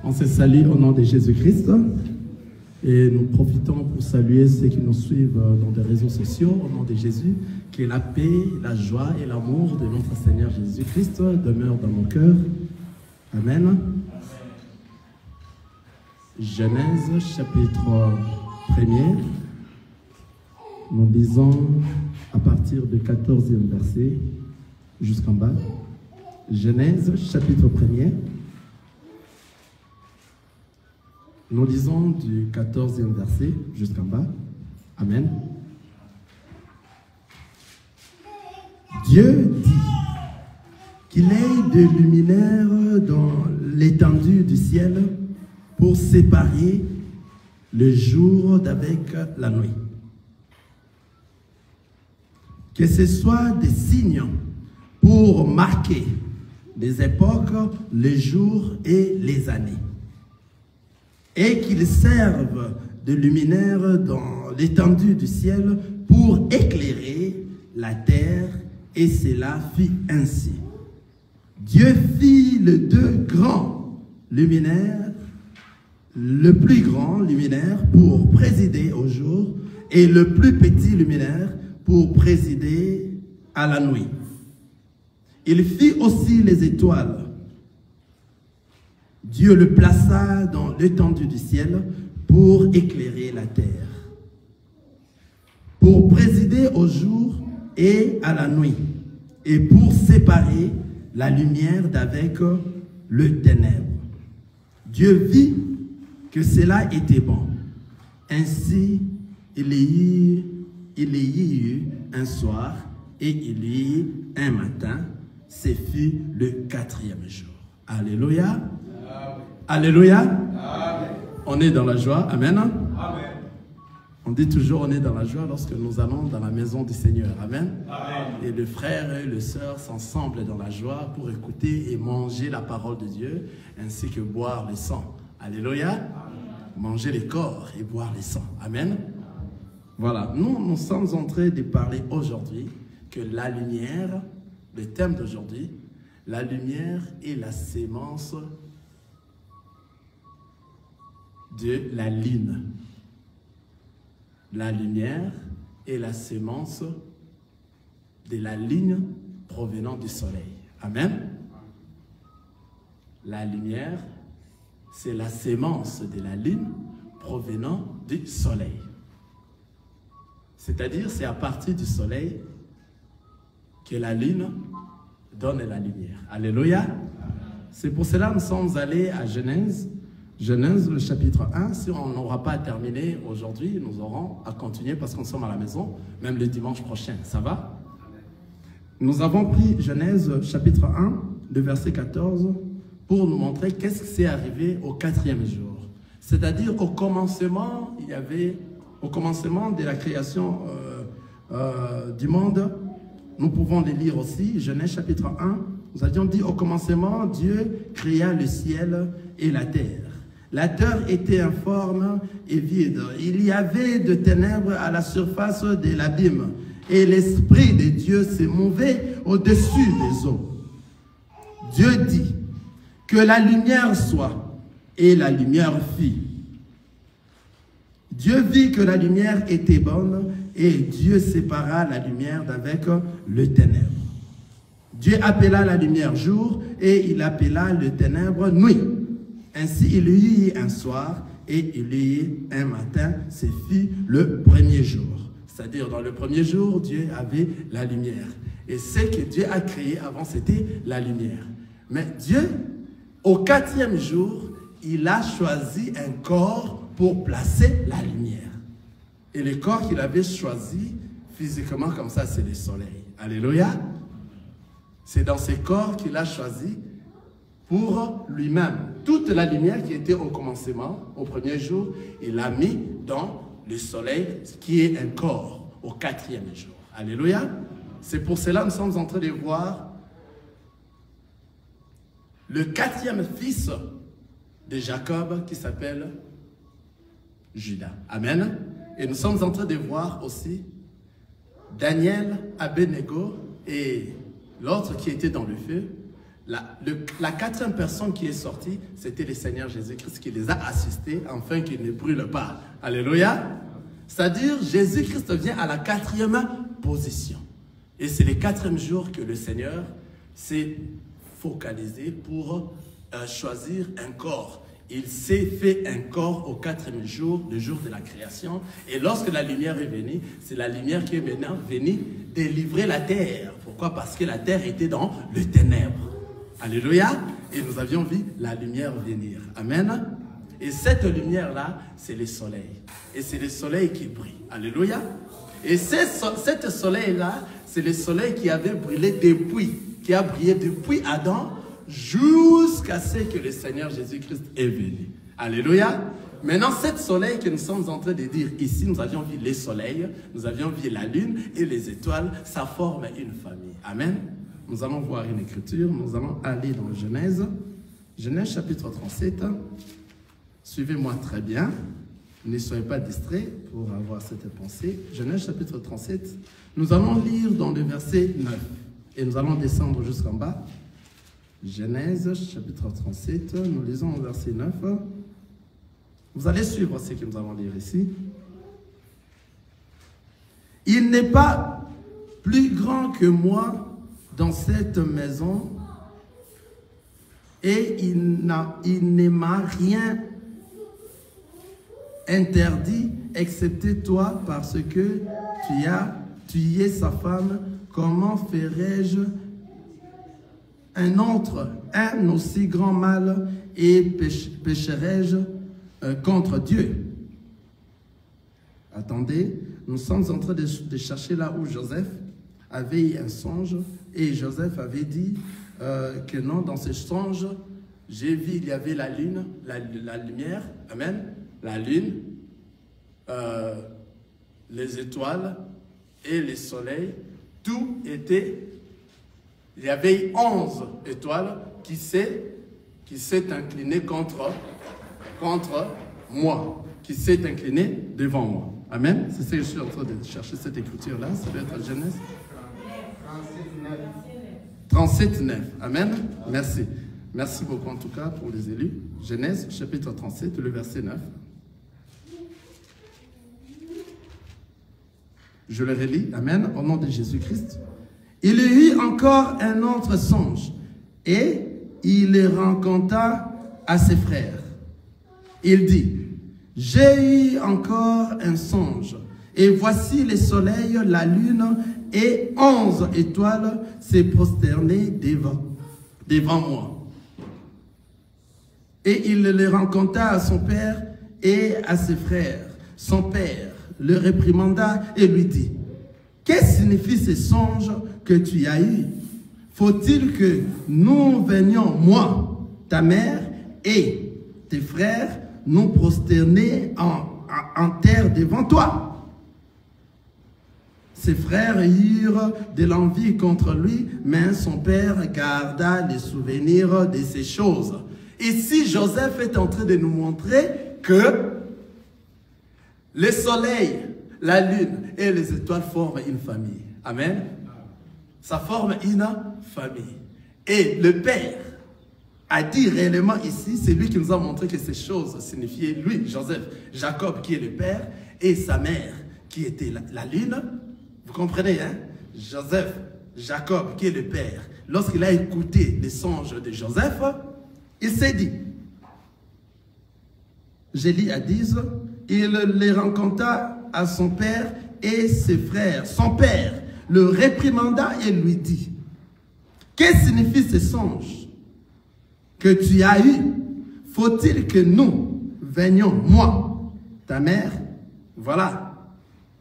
On se salue au nom de Jésus-Christ et nous profitons pour saluer ceux qui nous suivent dans les réseaux sociaux au nom de Jésus. Que la paix, la joie et l'amour de notre Seigneur Jésus-Christ demeurent dans nos cœurs. Amen. Genèse chapitre 1er. Nous lisons à partir du 14e verset jusqu'en bas. Genèse chapitre 1er. Nous lisons du 14e verset jusqu'en bas. Amen. Dieu dit qu'il ait des luminaires dans l'étendue du ciel pour séparer le jour d'avec la nuit. Que ce soit des signes pour marquer les époques, les jours et les années. Et qu'ils servent de luminaires dans l'étendue du ciel pour éclairer la terre, et cela fit ainsi. Dieu fit les deux grands luminaires, le plus grand luminaire pour présider au jour, et le plus petit luminaire pour présider à la nuit. Il fit aussi les étoiles. Dieu le plaça dans l'étendue du ciel pour éclairer la terre, pour présider au jour et à la nuit, et pour séparer la lumière d'avec le ténèbre. Dieu vit que cela était bon. Ainsi, il y eut un soir et il y eut un matin. Ce fut le 4e jour. Alléluia. Amen. Alléluia. Amen. On est dans la joie. Amen. Amen. On dit toujours on est dans la joie lorsque nous allons dans la maison du Seigneur. Amen. Amen. Et le frère et le sœur s'ensemble dans la joie pour écouter et manger la parole de Dieu, ainsi que boire le sang. Alléluia. Amen. Manger les corps et boire les sangs. Amen. Voilà. Nous sommes en train de parler aujourd'hui que la lumière, le thème d'aujourd'hui, la lumière est la sémence de la ligne. La lumière est la sémence de la ligne provenant du soleil. Amen. La lumière, c'est la sémence de la ligne provenant du soleil. C'est-à-dire, c'est à partir du soleil que la lune donne la lumière. Alléluia. C'est pour cela que nous sommes allés à Genèse, le chapitre 1. Si on n'aura pas terminé aujourd'hui, nous aurons à continuer parce qu'on sommes à la maison, même le dimanche prochain. Ça va? Nous avons pris Genèse chapitre 1, le verset 14, pour nous montrer qu'est-ce qui s'est arrivé au 4e jour. C'est-à-dire au commencement, il y avait, au commencement de la création du monde. Nous pouvons les lire aussi, Genèse chapitre 1. Nous avions dit au commencement, Dieu créa le ciel et la terre. La terre était informe et vide. Il y avait de ténèbres à la surface de l'abîme. Et l'Esprit de Dieu se mouvait au-dessus des eaux. Dieu dit que la lumière soit, et la lumière fit. Dieu vit que la lumière était bonne, et Dieu sépara la lumière d'avec le ténèbre. Dieu appela la lumière jour, et il appela le ténèbre nuit. Ainsi il y eut un soir, et il y eut un matin, ce fut le 1er jour. C'est-à-dire dans le 1er jour, Dieu avait la lumière. Et ce que Dieu a créé avant, c'était la lumière. Mais Dieu, au 4e jour, il a choisi un corps pour placer la lumière. Et le corps qu'il avait choisi, physiquement comme ça, c'est le soleil. Alléluia. C'est dans ce corps qu'il a choisi pour lui-même. Toute la lumière qui était au commencement, au 1er jour, il l'a mis dans le soleil, qui est un corps, au 4e jour. Alléluia. C'est pour cela que nous sommes en train de voir le 4e fils de Jacob qui s'appelle Judas. Amen. Et nous sommes en train de voir aussi Daniel, Abednego et l'autre qui était dans le feu. la quatrième personne qui est sortie, c'était le Seigneur Jésus-Christ qui les a assistés afin qu'ils ne brûlent pas. Alléluia. C'est-à-dire, Jésus-Christ vient à la quatrième position. Et c'est le quatrième jour que le Seigneur s'est focalisé pour choisir un corps. Il s'est fait un corps au quatrième jour, le jour de la création. Et lorsque la lumière est venue, c'est la lumière qui est maintenant venue délivrer la terre. Pourquoi? Parce que la terre était dans le ténèbre. Alléluia. Et nous avions vu la lumière venir. Amen. Et cette lumière-là, c'est le soleil. Et c'est le soleil qui brille. Alléluia. Et ce soleil-là, c'est le soleil qui avait brûlé depuis, qui a brillé depuis Adam jusqu'à ce que le Seigneur Jésus-Christ est venu. Alléluia. Maintenant, ce soleil que nous sommes en train de dire ici, nous avions vu les soleils, nous avions vu la lune et les étoiles, ça forme une famille. Amen. Nous allons voir une écriture, nous allons aller dans Genèse. Genèse chapitre 37. Suivez-moi très bien. Ne soyez pas distraits pour avoir cette pensée. Genèse chapitre 37. Nous allons lire dans le verset 9. Et nous allons descendre jusqu'en bas. Genèse chapitre 37. Nous lisons au verset 9. Vous allez suivre ce que nous allons lire ici. Il n'est pas plus grand que moi dans cette maison et il ne m'a rien interdit, excepté toi, parce que tu es sa femme. Comment ferais-je un aussi grand mal et pécherais-je contre Dieu? Attendez, nous sommes en train de chercher là où Joseph avait eu un songe et Joseph avait dit que non, dans ce songe, j'ai vu, il y avait la lune, la lumière, amen, la lune, les étoiles et le soleil, tout était, il y avait 11 étoiles qui s'est incliné contre moi, qui s'est incliné devant moi. Amen. C'est ce que je suis en train de chercher, cette écriture-là. Ça doit être Genèse 37, 9. Amen. Merci. Merci beaucoup en tout cas pour les élus. Genèse chapitre 37, le verset 9. Je le relis. Amen. Au nom de Jésus-Christ. Il y eut encore un autre songe et il le raconta à ses frères. Il dit: j'ai eu encore un songe, et voici le soleil, la lune et 11 étoiles se prosterner devant moi. Et il le raconta à son père et à ses frères. Son père le réprimanda et lui dit: qu'est-ce que signifie ce songe que tu as eu? Faut-il que nous venions, moi, ta mère et tes frères, nous prosterner en terre devant toi? Ses frères eurent de l'envie contre lui, mais son père garda les souvenirs de ces choses. Ici, Joseph est en train de nous montrer que le soleil, la lune et les étoiles forment une famille. Amen. Ça forme une famille. Et le père a dit réellement ici, c'est lui qui nous a montré que ces choses signifiaient lui, Joseph, Jacob qui est le père, et sa mère qui était la lune. Vous comprenez, hein? Joseph, Jacob qui est le père. Lorsqu'il a écouté les songes de Joseph, il s'est dit, je lis à 10, il les raconta à son père et ses frères. Son père le réprimanda et lui dit: qu'est-ce que signifie ce songe que tu as eu? Faut-il que nous venions, moi, ta mère? Voilà,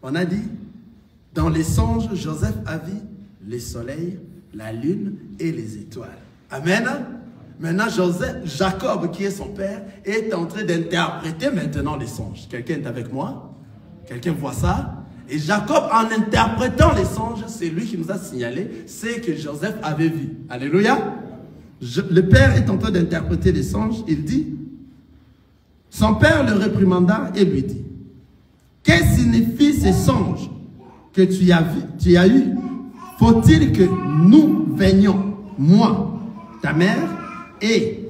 on a dit, dans les songes, Joseph a vu le soleil, la lune et les étoiles. Amen. Maintenant, Jacob, qui est son père, est en train d'interpréter maintenant les songes. Quelqu'un est avec moi? Quelqu'un voit ça? Et Jacob, en interprétant les songes, c'est lui qui nous a signalé ce que Joseph avait vu. Alléluia. Le père est en train d'interpréter les songes. Il dit, son père le réprimanda et lui dit: qu'est-ce que signifie ces songes que tu as eu? Faut-il que nous venions, moi, ta mère et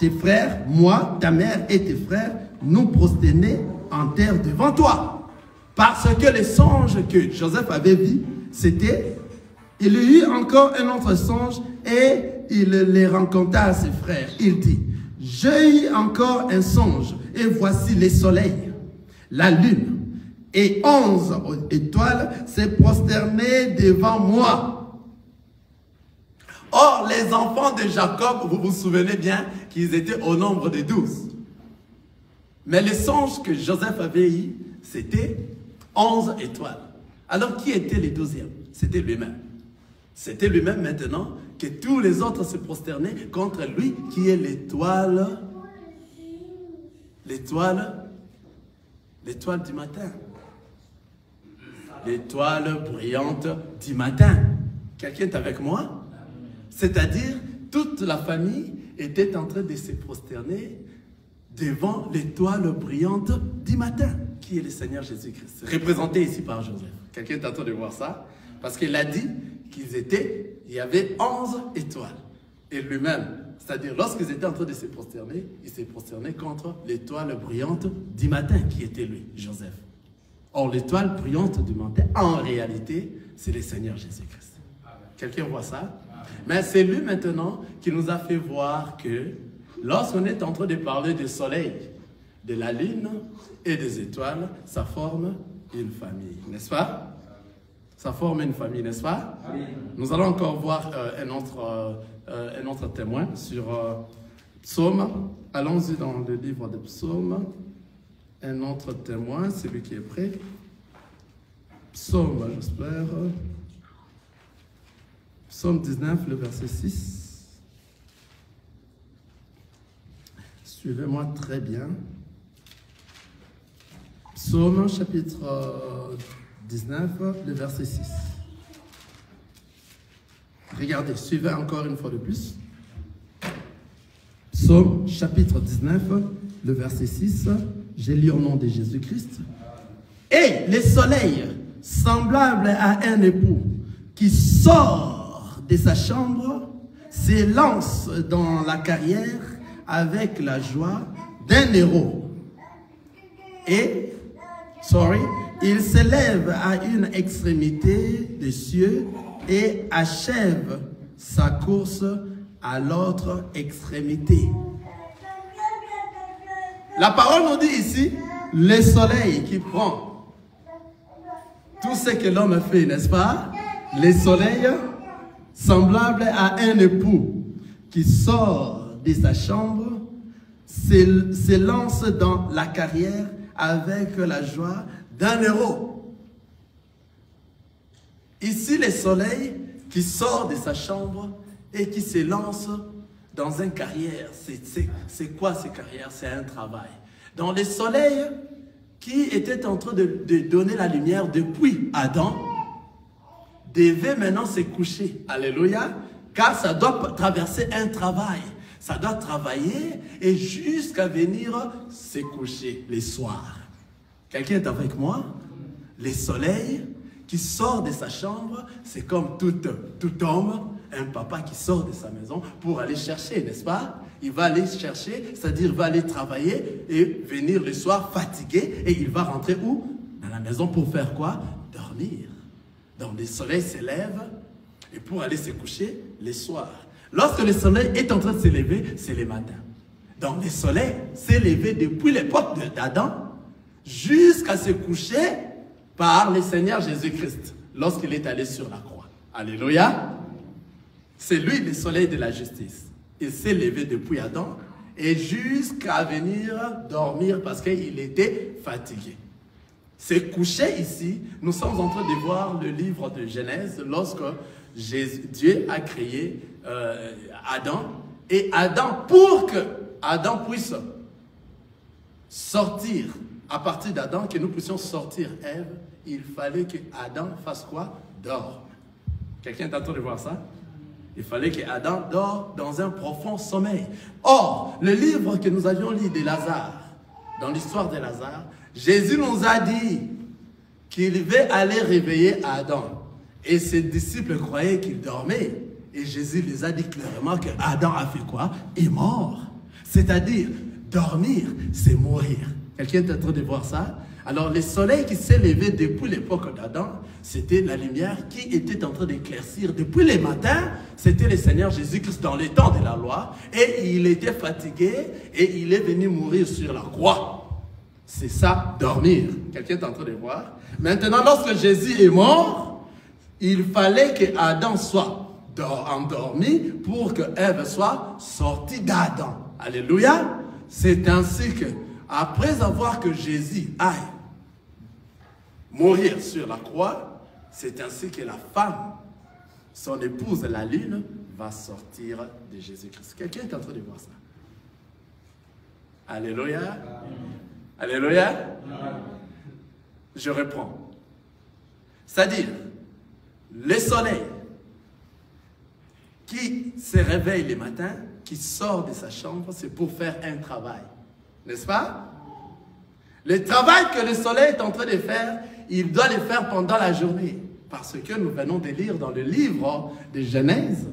tes frères, moi, ta mère et tes frères, nous prosterner en terre devant toi. Parce que les songes que Joseph avait vus, c'était, il y eut encore un autre songe et il les rencontra à ses frères. Il dit, j'ai eu encore un songe et voici les soleils, la lune et 11 étoiles s'est prosterné devant moi. Or, les enfants de Jacob, vous vous souvenez bien qu'ils étaient au nombre de 12. Mais le songe que Joseph avait eu, c'était 11 étoiles. Alors, qui était le 12e? C'était lui-même. C'était lui-même maintenant que tous les autres se prosternaient contre lui, qui est l'étoile. L'étoile du matin. L'étoile brillante du matin. Quelqu'un est avec moi? C'est-à-dire, toute la famille était en train de se prosterner devant l'étoile brillante du matin, qui est le Seigneur Jésus-Christ, représenté ici par Joseph. Quelqu'un est en train de voir ça? Parce qu'il a dit il y avait 11 étoiles. Et lui-même, c'est-à-dire lorsqu'ils étaient en train de se prosterner, il s'est prosterné contre l'étoile brillante du matin, qui était lui, Joseph. Or, l'étoile brillante du matin, en réalité, c'est le Seigneur Jésus-Christ. Quelqu'un voit ça? Mais c'est lui maintenant qui nous a fait voir que lorsqu'on est en train de parler du soleil, de la lune et des étoiles, ça forme une famille, n'est-ce pas? Ça forme une famille, n'est-ce pas? Oui. Nous allons encore voir un autre témoin sur Psaume. Allons-y dans le livre de Psaume. Un autre témoin, celui qui est prêt. Psaume, j'espère. Psaume 19, le verset 6. Suivez-moi très bien. Psaume, chapitre 19, le verset 6. Regardez, suivez encore une fois de plus. Psaume, chapitre 19, le verset 6. J'ai lu au nom de Jésus-Christ. Et le soleil, semblable à un époux qui sort de sa chambre, s'élance dans la carrière avec la joie d'un héros. Et, il s'élève à une extrémité des cieux et achève sa course à l'autre extrémité. La parole nous dit ici, le soleil qui prend tout ce que l'homme fait, n'est-ce pas? Le soleil, semblable à un époux qui sort de sa chambre, s'élance dans la carrière avec la joie d'un héros. Ici, le soleil qui sort de sa chambre et qui se lance dans une carrière. C'est quoi ces carrières? C'est un travail. Dans le soleil qui était en train de donner la lumière depuis Adam, devait maintenant se coucher. Alléluia. Car ça doit traverser un travail. Ça doit travailler et jusqu'à venir se coucher les soirs. Quelqu'un est avec moi? Le soleil qui sort de sa chambre, c'est comme tout homme, un papa qui sort de sa maison pour aller chercher, n'est-ce pas? Il va aller chercher, c'est-à-dire il va aller travailler et venir le soir fatigué et il va rentrer où? Dans la maison pour faire quoi? Dormir. Donc le soleil s'élève et pour aller se coucher les soirs. Lorsque le soleil est en train de s'élever, c'est le matin. Donc le soleil s'est levé depuis l'époque d'Adam jusqu'à se coucher par le Seigneur Jésus-Christ lorsqu'il est allé sur la croix. Alléluia. C'est lui le soleil de la justice. Il s'est levé depuis Adam et jusqu'à venir dormir parce qu'il était fatigué. C'est couché ici, nous sommes en train de voir le livre de Genèse lorsque Dieu a créé Adam. Et Adam, pour que Adam puisse sortir, à partir d'Adam, que nous puissions sortir Ève, il fallait que Adam fasse quoi? Dort. Quelqu'un est en train de voir ça? Il fallait que Adam dort dans un profond sommeil. Or, le livre que nous avions lu de Lazare, dans l'histoire de Lazare, Jésus nous a dit qu'il devait aller réveiller Adam. Et ses disciples croyaient qu'il dormait. Et Jésus les a dit clairement que Adam a fait quoi? Il est mort. C'est-à-dire, dormir, c'est mourir. Quelqu'un est en train de voir ça? Alors, le soleil qui s'est levé depuis l'époque d'Adam, c'était la lumière qui était en train d'éclaircir. Depuis le matin, c'était le Seigneur Jésus-Christ dans les temps de la loi. Et il était fatigué et il est venu mourir sur la croix. C'est ça, dormir. Quelqu'un est en train de voir? Maintenant, lorsque Jésus est mort, il fallait que Adam soit endormi pour que Ève soit sortie d'Adam. Alléluia. C'est ainsi que, après avoir que Jésus aille mourir sur la croix, c'est ainsi que la femme, son épouse, la lune, va sortir de Jésus-Christ. Quelqu'un est en train de voir ça? Alléluia. Amen. Alléluia. Amen. Je reprends. C'est-à-dire, le soleil qui se réveille le matin, qui sort de sa chambre, c'est pour faire un travail. N'est-ce pas? Le travail que le soleil est en train de faire, il doit le faire pendant la journée. Parce que nous venons de lire dans le livre de Genèse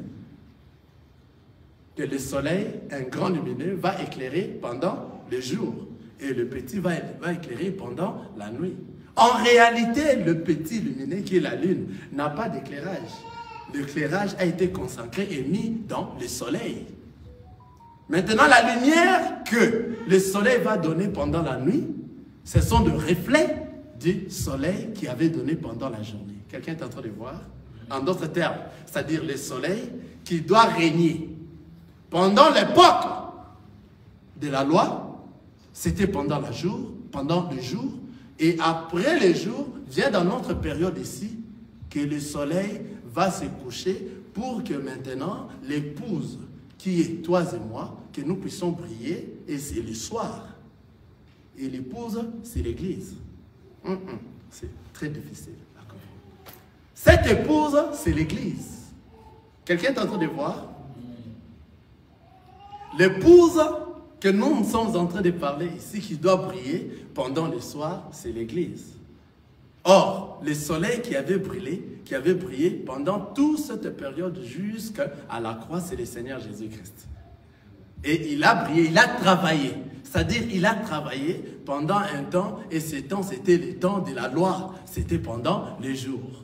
que le soleil, un grand lumineux, va éclairer pendant le jour. Et le petit va éclairer pendant la nuit. En réalité, le petit lumineux qui est la lune n'a pas d'éclairage. L'éclairage a été consacré et mis dans le soleil. Maintenant, la lumière que le soleil va donner pendant la nuit, ce sont des reflets du soleil qui avait donné pendant la journée. Quelqu'un est en train de voir? En d'autres termes, c'est-à-dire le soleil qui doit régner. Pendant l'époque de la loi, c'était pendant le jour, et après le jour, vient dans notre période ici, que le soleil va se coucher pour que maintenant l'épouse qui est toi et moi, que nous puissions briller, et c'est le soir. Et l'épouse, c'est l'église. C'est très difficile à comprendre. Cette épouse, c'est l'église. Quelqu'un est en train de voir? L'épouse que nous sommes en train de parler ici, qui doit briller pendant le soir, c'est l'église. Or, le soleil qui avait brillé pendant toute cette période jusqu'à la croix, c'est le Seigneur Jésus-Christ. Et il a brillé, il a travaillé. C'est-à-dire, il a travaillé pendant un temps, et ce temps, c'était le temps de la loi. C'était pendant les jours.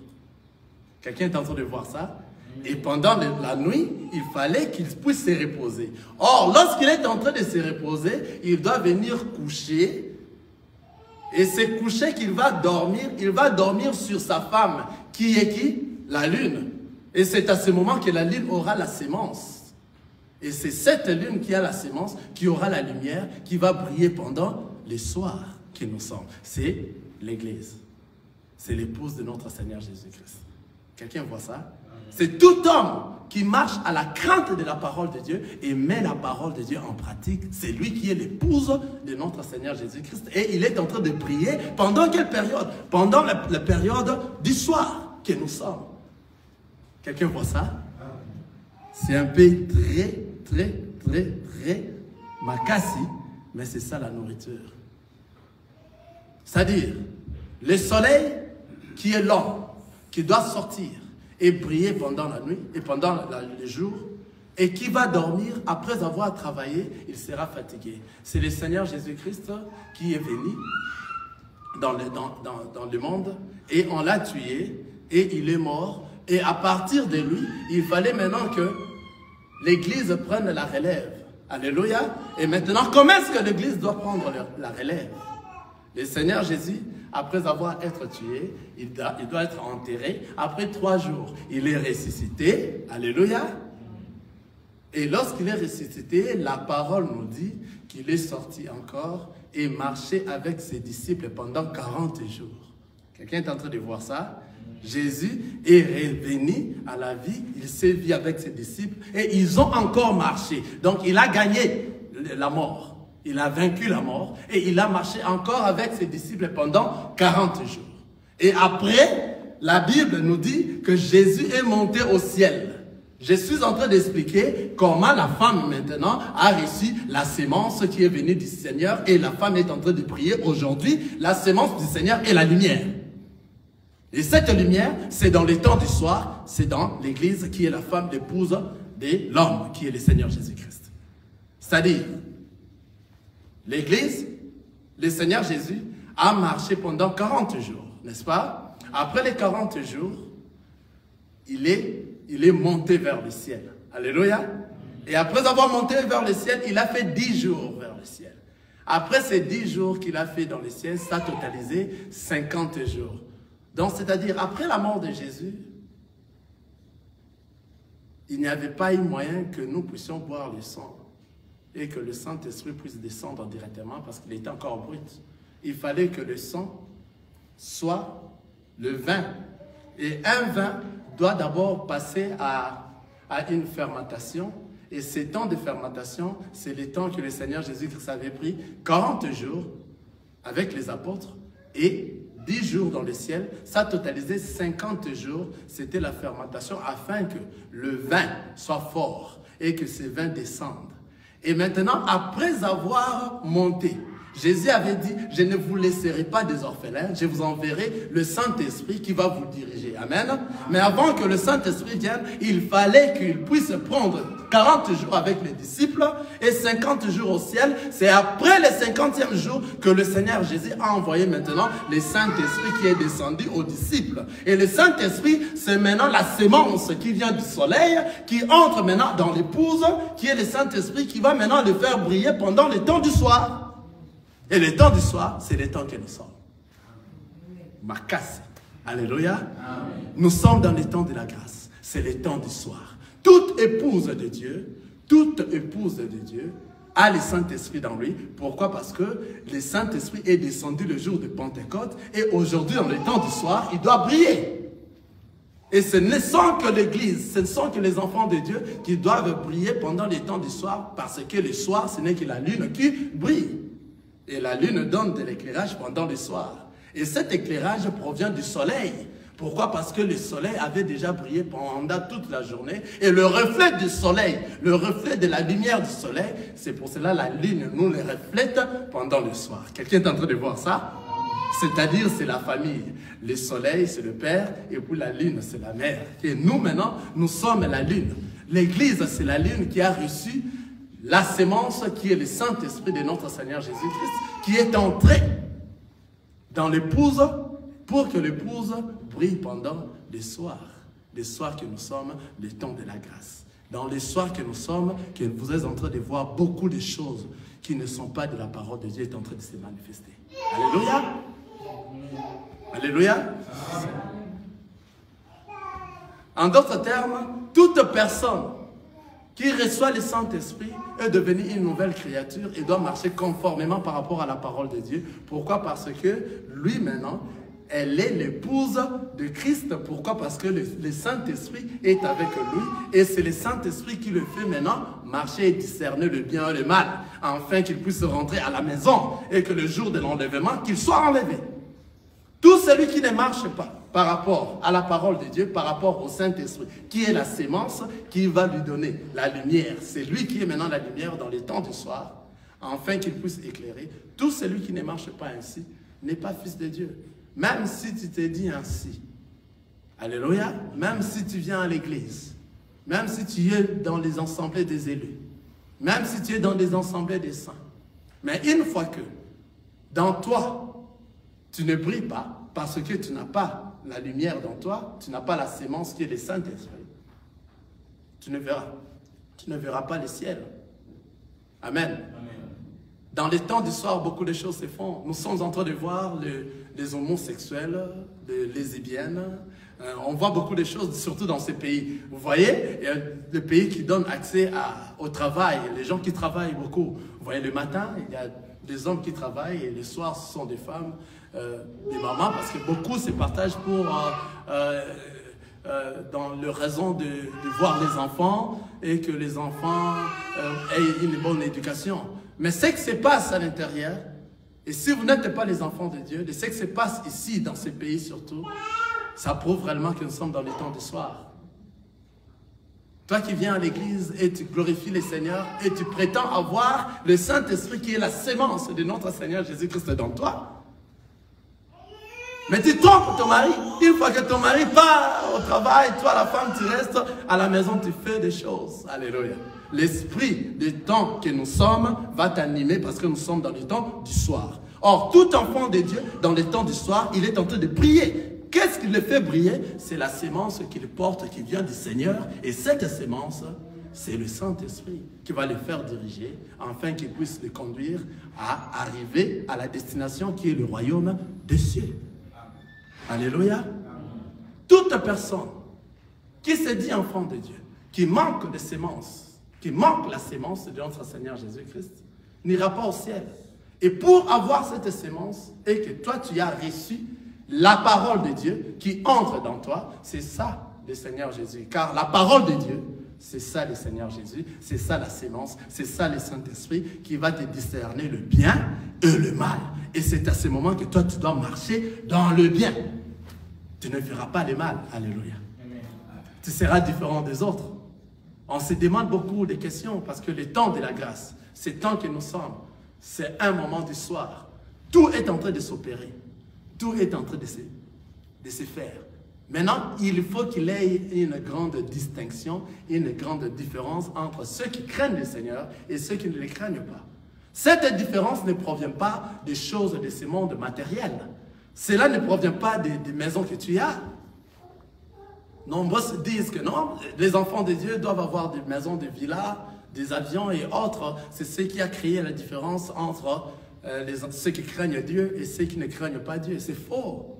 Quelqu'un est en train de voir ça? Et pendant la nuit, il fallait qu'il puisse se reposer. Or, lorsqu'il est en train de se reposer, il doit venir coucher. Et c'est coucher qu'il va dormir. Il va dormir sur sa femme. Qui est qui? La lune. Et c'est à ce moment que la lune aura la sémence. Et c'est cette lune qui a la sémence, qui aura la lumière, qui va briller pendant les soirs que nous sommes. C'est l'Église. C'est l'épouse de notre Seigneur Jésus-Christ. Quelqu'un voit ça? C'est tout homme qui marche à la crainte de la parole de Dieu et met la parole de Dieu en pratique. C'est lui qui est l'épouse de notre Seigneur Jésus-Christ. Et il est en train de prier pendant quelle période? Pendant la période du soir que nous sommes. Quelqu'un voit ça? C'est un peu très macassi, mais c'est ça la nourriture. C'est-à-dire, le soleil qui est l'homme, qui doit sortir et briller pendant la nuit et pendant le jour, et qui va dormir après avoir travaillé, il sera fatigué. C'est le Seigneur Jésus-Christ qui est venu dans le monde, et on l'a tué, et il est mort, et à partir de lui, il fallait maintenant que l'Église prenne la relève. Alléluia. Et maintenant, comment est-ce que l'Église doit prendre la relève? Le Seigneur Jésus, après avoir été tué, il doit être enterré. Après 3 jours, il est ressuscité. Alléluia. Et lorsqu'il est ressuscité, la parole nous dit qu'il est sorti encore et marché avec ses disciples pendant 40 jours. Quelqu'un est en train de voir ça? Jésus est revenu à la vie, il s'est vu avec ses disciples et ils ont encore marché. Donc il a gagné la mort, il a vaincu la mort et il a marché encore avec ses disciples pendant 40 jours. Et après, la Bible nous dit que Jésus est monté au ciel. Je suis en train d'expliquer comment la femme maintenant a reçu la sémence qui est venue du Seigneur et la femme est en train de prier aujourd'hui. La sémence du Seigneur est la lumière. Et cette lumière, c'est dans les temps du soir, c'est dans l'Église qui est la femme d'épouse de l'homme, qui est le Seigneur Jésus-Christ. C'est-à-dire, l'Église, le Seigneur Jésus, a marché pendant 40 jours, n'est-ce pas? Après les 40 jours, il est monté vers le ciel. Alléluia. Et après avoir monté vers le ciel, il a fait 10 jours vers le ciel. Après ces 10 jours qu'il a fait dans le ciel, ça a totalisé 50 jours. Donc, c'est-à-dire, après la mort de Jésus, il n'y avait pas eu moyen que nous puissions boire le sang et que le Saint-Esprit puisse descendre directement parce qu'il était encore brut. Il fallait que le sang soit le vin. Et un vin doit d'abord passer à une fermentation. Et ces temps de fermentation, c'est les temps que le Seigneur Jésus-Christ avait pris, 40 jours avec les apôtres et 10 jours dans le ciel. Ça totalisait 50 jours. C'était la fermentation afin que le vin soit fort et que ces vins descendent. Et maintenant, après avoir monté, Jésus avait dit, je ne vous laisserai pas des orphelins, je vous enverrai le Saint-Esprit qui va vous diriger. Amen. Mais avant que le Saint-Esprit vienne, il fallait qu'il puisse prendre 40 jours avec les disciples et 50 jours au ciel. C'est après le 50e jour que le Seigneur Jésus a envoyé maintenant le Saint-Esprit qui est descendu aux disciples. Et le Saint-Esprit, c'est maintenant la sémence qui vient du soleil, qui entre maintenant dans l'épouse, qui est le Saint-Esprit qui va maintenant le faire briller pendant le temps du soir. Et le temps du soir, c'est le temps que nous sommes. Makasse. Alléluia. Amen. Nous sommes dans le temps de la grâce. C'est le temps du soir. Toute épouse de Dieu a le Saint-Esprit dans lui. Pourquoi? Parce que le Saint-Esprit est descendu le jour de Pentecôte et aujourd'hui, dans le temps du soir, il doit briller. Et ce ne sont que l'Église, ce ne sont que les enfants de Dieu qui doivent briller pendant les temps du soir parce que le soir, ce n'est que la lune qui brille. Et la lune donne de l'éclairage pendant le soir. Et cet éclairage provient du soleil. Pourquoi? Parce que le soleil avait déjà brillé pendant toute la journée. Et le reflet du soleil, le reflet de la lumière du soleil, c'est pour cela la lune nous le reflète pendant le soir. Quelqu'un est en train de voir ça? C'est-à-dire, c'est la famille. Le soleil, c'est le père, et puis la lune, c'est la mère. Et nous, maintenant, nous sommes la lune. L'Église, c'est la lune qui a reçu la sémence qui est le Saint-Esprit de notre Seigneur Jésus-Christ, qui est entré dans l'épouse pour que l'épouse brille pendant les soirs que nous sommes, le temps de la grâce. Dans les soirs que nous sommes, que vous êtes en train de voir beaucoup de choses qui ne sont pas de la parole de Dieu est en train de se manifester. Alléluia. Alléluia. En d'autres termes, toute personne qui reçoit le Saint-Esprit est devenue une nouvelle créature et doit marcher conformément par rapport à la parole de Dieu. Pourquoi? Parce que lui maintenant, elle est l'épouse de Christ. Pourquoi? Parce que le Saint-Esprit est avec lui et c'est le Saint-Esprit qui le fait maintenant marcher et discerner le bien et le mal, afin qu'il puisse rentrer à la maison et que le jour de l'enlèvement, qu'il soit enlevé. Tout celui qui ne marche pas par rapport à la parole de Dieu, par rapport au Saint-Esprit, qui est la sémence, qui va lui donner la lumière. C'est lui qui est maintenant la lumière dans les temps du soir, afin qu'il puisse éclairer. Tout celui qui ne marche pas ainsi n'est pas fils de Dieu. Même si tu t'es dit ainsi, alléluia, même si tu viens à l'église, même si tu es dans les assemblées des élus, même si tu es dans les assemblées des saints, mais une fois que dans toi, tu ne brilles pas parce que tu n'as pas la lumière dans toi, tu n'as pas la sémence qui est le Saint-Esprit, tu ne verras pas le ciel. Amen. Amen. Dans les temps du soir, beaucoup de choses se font. Nous sommes en train de voir les homosexuels, les lesbiennes. On voit beaucoup de choses, surtout dans ces pays. Vous voyez, il y a des pays qui donnent accès au travail, les gens qui travaillent beaucoup. Vous voyez, le matin, il y a des hommes qui travaillent et le soir, ce sont des femmes, des mamans, parce que beaucoup se partagent dans le raison de voir les enfants et que les enfants aient une bonne éducation. Mais ce qui se passe à l'intérieur, et si vous n'êtes pas les enfants de Dieu, de ce qui se passe ici, dans ces pays surtout, ça prouve réellement que nous sommes dans les temps du soir. Toi qui viens à l'église et tu glorifies le Seigneur et tu prétends avoir le Saint-Esprit qui est la sémence de notre Seigneur Jésus-Christ dans toi, Mais tu trompes ton mari. Une fois que ton mari part au travail, toi la femme, tu restes à la maison, tu fais des choses. Alléluia. L'esprit du temps que nous sommes va t'animer parce que nous sommes dans le temps du soir. Or, tout enfant de Dieu, dans le temps du soir, il est en train de prier. Qu'est-ce qui le fait briller? C'est la sémence qu'il porte, qui vient du Seigneur. Et cette sémence, c'est le Saint-Esprit qui va le faire diriger, afin qu'il puisse le conduire à arriver à la destination qui est le royaume des cieux. Alléluia. Toute personne qui se dit enfant de Dieu, qui manque de sémence, qui manque la sémence de notre Seigneur Jésus-Christ, n'ira pas au ciel. Et pour avoir cette sémence, et que toi tu as reçu la parole de Dieu qui entre dans toi, c'est ça le Seigneur Jésus. Car la parole de Dieu, c'est ça le Seigneur Jésus, c'est ça la sémence, c'est ça le Saint-Esprit qui va te discerner le bien et le mal. Et c'est à ce moment que toi tu dois marcher dans le bien. Tu ne feras pas le mal. Alléluia. Amen. Tu seras différent des autres. On se demande beaucoup de questions parce que le temps de la grâce, ce temps que nous sommes, c'est un moment du soir. Tout est en train de s'opérer. Tout est en train de se faire. Maintenant, il faut qu'il y ait une grande distinction, une grande différence entre ceux qui craignent le Seigneur et ceux qui ne le craignent pas. Cette différence ne provient pas des choses de ce monde matériel. Cela ne provient pas des maisons que tu as. Nombreux disent que non, les enfants de Dieu doivent avoir des maisons, des villas, des avions et autres. C'est ce qui a créé la différence entre ceux qui craignent Dieu et ceux qui ne craignent pas Dieu. C'est faux.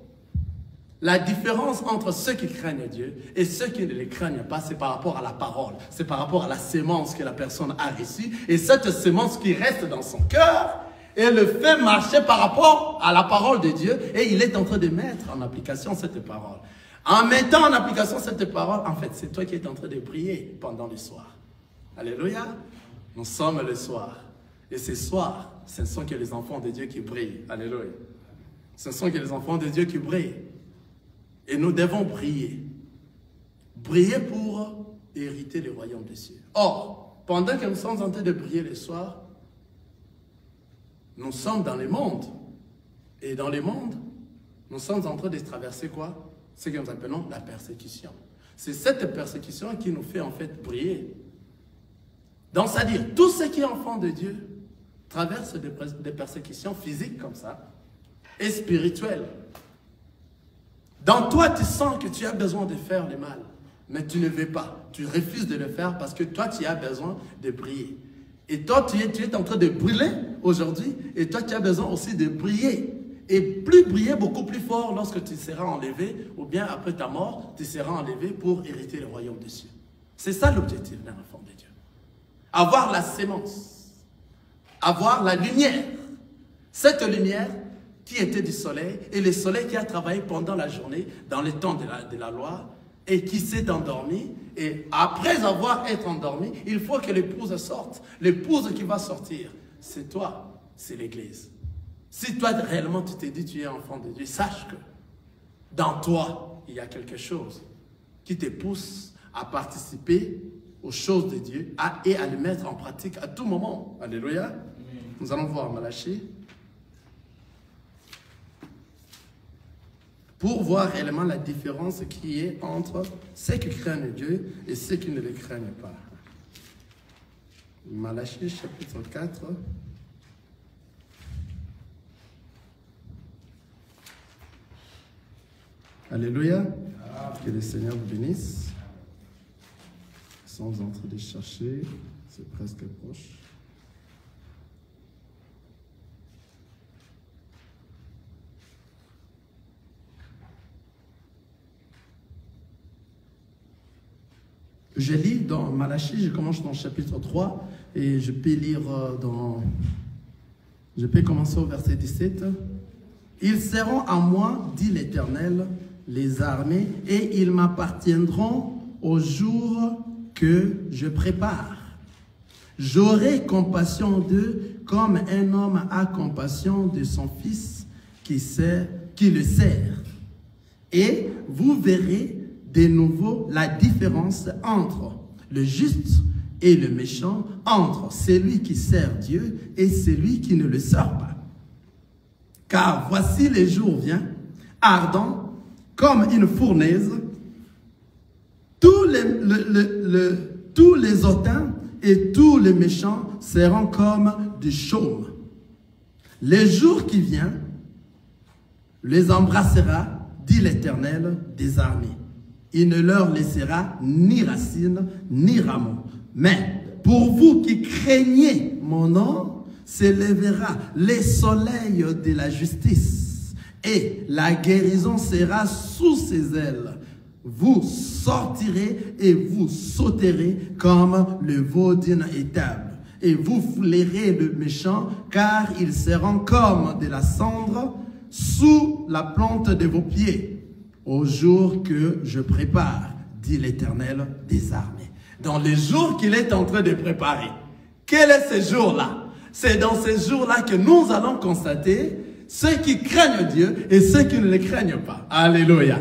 La différence entre ceux qui craignent Dieu et ceux qui ne les craignent pas, c'est par rapport à la parole. C'est par rapport à la sémence que la personne a reçue. Et cette sémence qui reste dans son cœur, et le fait marcher par rapport à la parole de Dieu. Et il est en train de mettre en application cette parole. En mettant en application cette parole, en fait, c'est toi qui es en train de prier pendant le soir. Alléluia. Nous sommes le soir. Et ce soir, ce ne sont que les enfants de Dieu qui brillent. Alléluia. Ce ne sont que les enfants de Dieu qui brillent. Et nous devons briller. Briller pour hériter le royaume des cieux. Or, pendant que nous sommes en train de briller le soir, nous sommes dans le monde. Et dans le monde, nous sommes en train de traverser quoi? Ce que nous appelons la persécution. C'est cette persécution qui nous fait en fait briller. Donc, c'est-à-dire, tous ceux qui sont enfants de Dieu traversent des persécutions physiques comme ça, et spirituelles. Dans toi, tu sens que tu as besoin de faire le mal, mais tu ne veux pas. Tu refuses de le faire parce que toi, tu as besoin de briller. Et toi, tu es en train de brûler aujourd'hui, et toi, tu as besoin aussi de briller. Et plus briller, beaucoup plus fort lorsque tu seras enlevé, ou bien après ta mort, tu seras enlevé pour hériter le royaume des cieux. C'est ça l'objectif d'un enfant de Dieu. Avoir la sémence, avoir la lumière. Cette lumière qui était du soleil, et le soleil qui a travaillé pendant la journée, dans le temps de la loi, et qui s'est endormi, et après avoir été endormi, il faut que l'épouse sorte. L'épouse qui va sortir, c'est toi, c'est l'Église. Si toi, réellement, tu t'es dit tu es enfant de Dieu, sache que dans toi, il y a quelque chose qui te pousse à participer aux choses de Dieu et à les mettre en pratique à tout moment. Alléluia. Amen. Nous allons voir Malachie. Pour voir réellement la différence qui est entre ceux qui craignent Dieu et ceux qui ne le craignent pas. Malachie chapitre 4. Alléluia. Que le Seigneur vous bénisse. Nous sommes en train de chercher. C'est presque proche. Je lis dans Malachie, je commence dans le chapitre 3 et je peux lire je peux commencer au verset 17. Ils seront à moi, dit l'Éternel, les armées, et ils m'appartiendront au jour que je prépare. J'aurai compassion d'eux comme un homme a compassion de son fils qui le sert. Et vous verrez de nouveau la différence entre le juste et le méchant, entre celui qui sert Dieu et celui qui ne le sert pas. Car voici les jours viennent, ardent comme une fournaise. Tous les hautains et tous les méchants seront comme du chaume. Les jours qui viennent les embrassera, dit l'Éternel des armées. Il ne leur laissera ni racine, ni rameau. Mais pour vous qui craignez mon nom, s'élèvera les soleils de la justice, et la guérison sera sous ses ailes. Vous sortirez et vous sauterez comme le veau d'une étable, et vous foulerez le méchant, car ils seront comme de la cendre sous la plante de vos pieds, au jour que je prépare, dit l'Éternel des armées. Dans les jours qu'il est en train de préparer. Quel est ce jour-là? C'est dans ces jours-là que nous allons constater ceux qui craignent Dieu et ceux qui ne le craignent pas. Alléluia.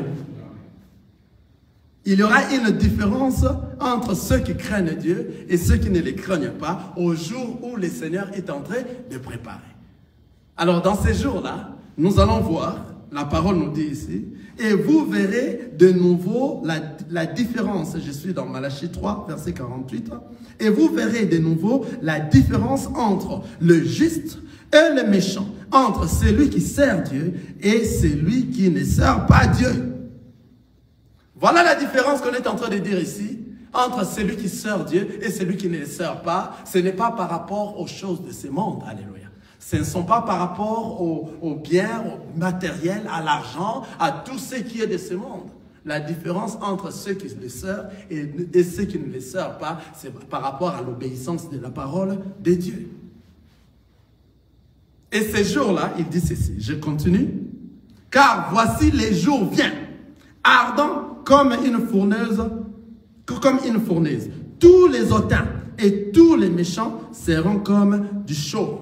Il y aura une différence entre ceux qui craignent Dieu et ceux qui ne le craignent pas au jour où le Seigneur est en train de préparer. Alors dans ces jours-là, nous allons voir, la parole nous dit ici, et vous verrez de nouveau la différence. Je suis dans Malachie 3, verset 48. Et vous verrez de nouveau la différence entre le juste et le méchant, entre celui qui sert Dieu et celui qui ne sert pas Dieu. Voilà la différence qu'on est en train de dire ici, entre celui qui sert Dieu et celui qui ne le sert pas. Ce n'est pas par rapport aux choses de ce monde. Alléluia. Ce ne sont pas par rapport aux biens, au matériel, à l'argent, à tout ce qui est de ce monde. La différence entre ceux qui le servent et ceux qui ne le servent pas, c'est par rapport à l'obéissance de la parole de Dieu. Et ces jours-là, il dit ceci, je continue. Car voici les jours viennent, ardents comme une fournaise. Tous les hautains et tous les méchants seront comme du chaume.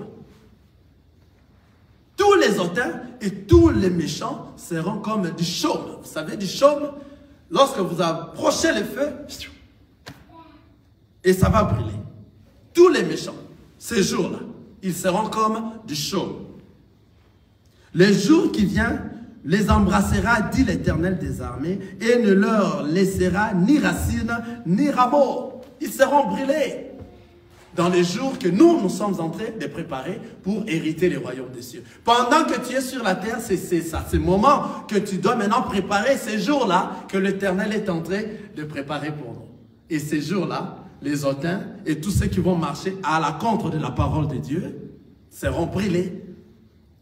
Tous les hautains et tous les méchants seront comme du chaume. Vous savez, du chaume, lorsque vous approchez le feu, et ça va brûler. Tous les méchants, ces jours-là, ils seront comme du chaume. Le jour qui vient les embrassera, dit l'Éternel des armées, et ne leur laissera ni racine, ni rameau. Ils seront brûlés. Dans les jours que nous sommes en train de préparer pour hériter les royaumes des cieux. Pendant que tu es sur la terre, c'est ça, c'est le moment que tu dois maintenant préparer ces jours-là que l'Éternel est en train de préparer pour nous. Et ces jours-là, les hautains et tous ceux qui vont marcher à la contre de la parole de Dieu seront brûlés.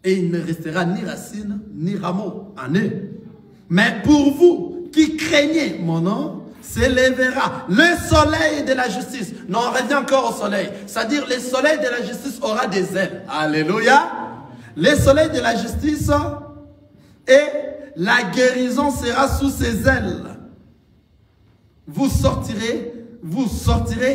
Et il ne restera ni racine, ni rameau en eux. Mais pour vous qui craignez mon nom, s'élèvera le soleil de la justice. Non, on revient encore au soleil. C'est-à-dire, le soleil de la justice aura des ailes. Alléluia. Le soleil de la justice et la guérison sera sous ses ailes. Vous sortirez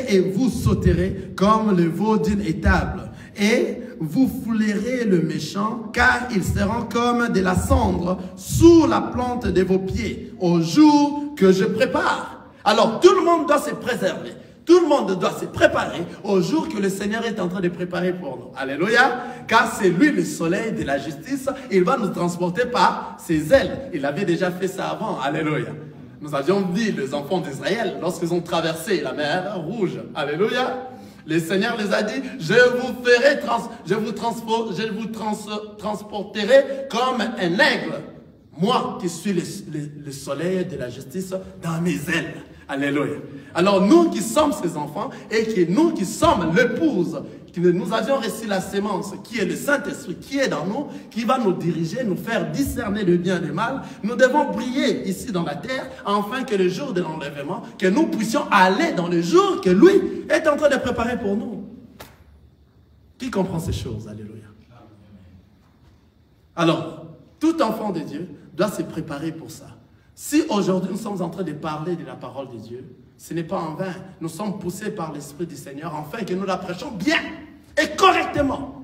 et vous sauterez comme le veau d'une étable. Et vous foulerez le méchant, car ils seront comme de la cendre sous la plante de vos pieds, au jour que je prépare. Alors, tout le monde doit se préserver. Tout le monde doit se préparer au jour que le Seigneur est en train de préparer pour nous. Alléluia. Car c'est lui le soleil de la justice. Il va nous transporter par ses ailes. Il avait déjà fait ça avant. Alléluia. Nous avions dit, les enfants d'Israël, lorsqu'ils ont traversé la mer Rouge. Alléluia. Le Seigneur les a dit, je vous transporterai comme un aigle. Moi qui suis le soleil de la justice dans mes ailes. Alléluia. Alors nous qui sommes ses enfants et nous qui sommes l'épouse, que nous avions reçu la sémence qui est le Saint-Esprit qui est dans nous, qui va nous diriger, nous faire discerner le bien et le mal, nous devons briller ici dans la terre afin que le jour de l'enlèvement, que nous puissions aller dans le jour que lui est en train de préparer pour nous. Qui comprend ces choses? Alléluia. Alors, tout enfant de Dieu doit se préparer pour ça. Si aujourd'hui nous sommes en train de parler de la parole de Dieu, ce n'est pas en vain. Nous sommes poussés par l'Esprit du Seigneur afin que nous la prêchions bien et correctement,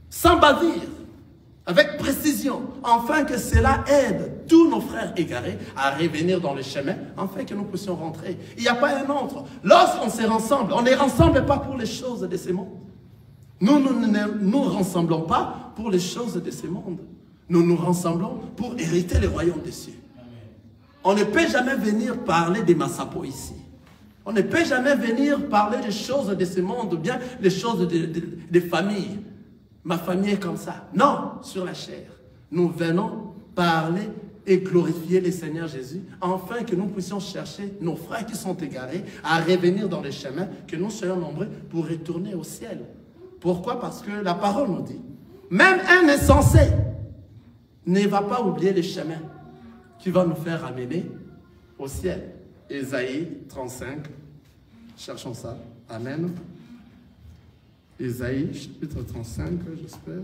sans bavure, avec précision, afin que cela aide tous nos frères égarés à revenir dans le chemin, afin que nous puissions rentrer. Il n'y a pas un autre. Lorsqu'on se rassemble, on ne rassemble pas pour les choses de ce monde. Nous ne nous rassemblons pas pour les choses de ce monde. Nous nous rassemblons pour hériter le royaume des cieux. On ne peut jamais venir parler des Massapo ici. On ne peut jamais venir parler des choses de ce monde ou bien des choses des familles. Ma famille est comme ça. Non, sur la chair. Nous venons parler et glorifier le Seigneur Jésus, afin que nous puissions chercher nos frères qui sont égarés à revenir dans les chemins, que nous soyons nombreux pour retourner au ciel. Pourquoi? Parce que la parole nous dit, même un insensé ne va pas oublier les chemins qui vont nous faire amener au ciel. Ésaïe 35, cherchons ça. Amen. Ésaïe, chapitre 35, j'espère.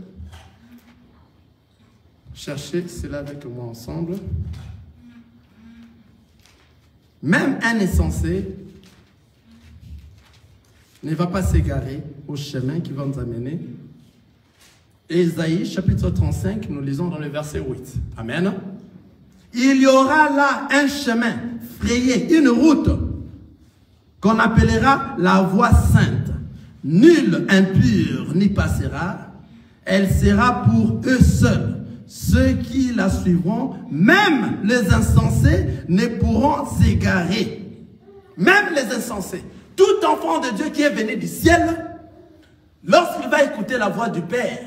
Cherchez cela avec moi ensemble. Même un insensé ne va pas s'égarer au chemin qui va nous amener. Ésaïe, chapitre 35, nous lisons dans le verset 8. Amen. Il y aura là un chemin frayé, une route qu'on appellera la voie sainte. Nul impur n'y passera. Elle sera pour eux seuls. Ceux qui la suivront, même les insensés, ne pourront s'égarer. Même les insensés. Tout enfant de Dieu qui est venu du ciel, lorsqu'il va écouter la voix du Père,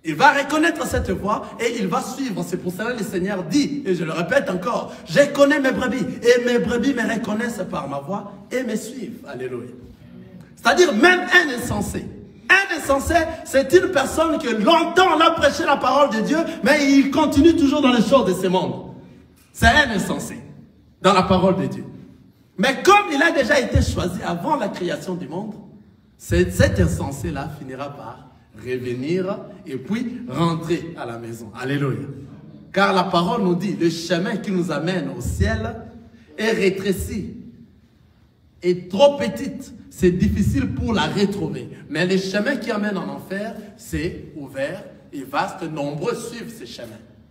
il va reconnaître cette voix et il va suivre. C'est pour cela que le Seigneur dit, et je le répète encore, je connais mes brebis et mes brebis me reconnaissent par ma voix et me suivent. Alléluia. C'est-à-dire même un insensé. Un insensé, c'est une personne que longtemps on a prêché la parole de Dieu, mais il continue toujours dans les choses de ce monde. C'est un insensé dans la parole de Dieu. Mais comme il a déjà été choisi avant la création du monde, cet insensé-là finira par revenir et puis rentrer à la maison. Alléluia. Car la parole nous dit, le chemin qui nous amène au ciel est rétréci, est trop petite. C'est difficile pour la retrouver. Mais les chemins qui amènent en enfer, c'est ouvert et vaste. Nombreux suivent ces chemins.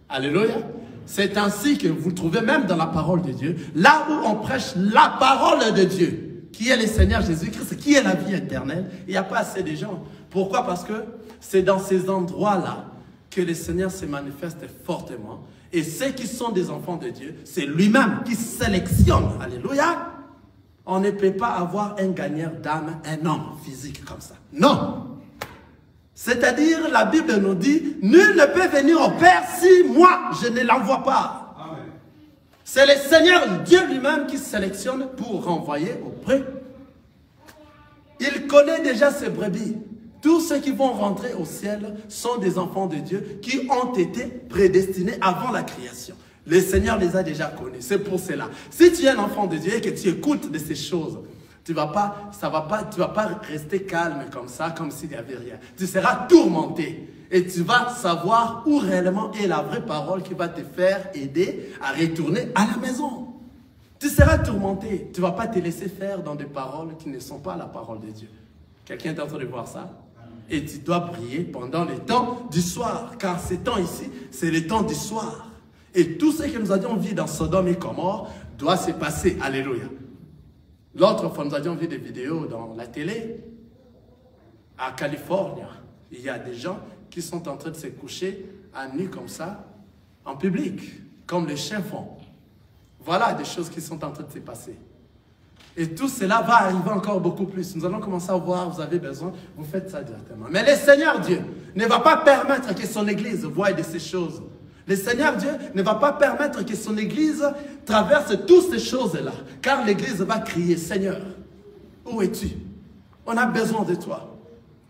Alléluia. C'est ainsi que vous trouvez même dans la parole de Dieu, là où on prêche la parole de Dieu, qui est le Seigneur Jésus-Christ, qui est la vie éternelle, il n'y a pas assez de gens. Pourquoi? Parce que c'est dans ces endroits-là que le Seigneur se manifeste fortement. Et ceux qui sont des enfants de Dieu, c'est lui-même qui sélectionne. Alléluia. On ne peut pas avoir un gagneur d'âme, un homme physique comme ça. Non. C'est-à-dire, la Bible nous dit, nul ne peut venir au Père si moi, je ne l'envoie pas. C'est le Seigneur Dieu lui-même qui sélectionne pour renvoyer auprès. Il connaît déjà ses brebis. Tous ceux qui vont rentrer au ciel sont des enfants de Dieu qui ont été prédestinés avant la création. Le Seigneur les a déjà connus. C'est pour cela. Si tu es un enfant de Dieu et que tu écoutes de ces choses, tu vas pas rester calme comme ça, comme s'il n'y avait rien. Tu seras tourmenté. Et tu vas savoir où réellement est la vraie parole qui va te faire aider à retourner à la maison. Tu seras tourmenté. Tu ne vas pas te laisser faire dans des paroles qui ne sont pas la parole de Dieu. Quelqu'un est en train de voir ça? Et tu dois prier pendant le temps du soir. Car ce temps ici, c'est le temps du soir. Et tout ce que nous avions vu dans Sodome et Gomorrhe doit se passer. Alléluia. L'autre fois, nous avions vu des vidéos dans la télé. À Californie, il y a des gens qui sont en train de se coucher à nu comme ça, en public, comme les chiens font. Voilà des choses qui sont en train de se passer. Et tout cela va arriver encore beaucoup plus. Nous allons commencer à voir, vous avez besoin, vous faites ça directement. Mais le Seigneur Dieu ne va pas permettre que son Église voie de ces choses. Le Seigneur Dieu ne va pas permettre que son Église traverse toutes ces choses-là. Car l'Église va crier, Seigneur, où es-tu? On a besoin de toi.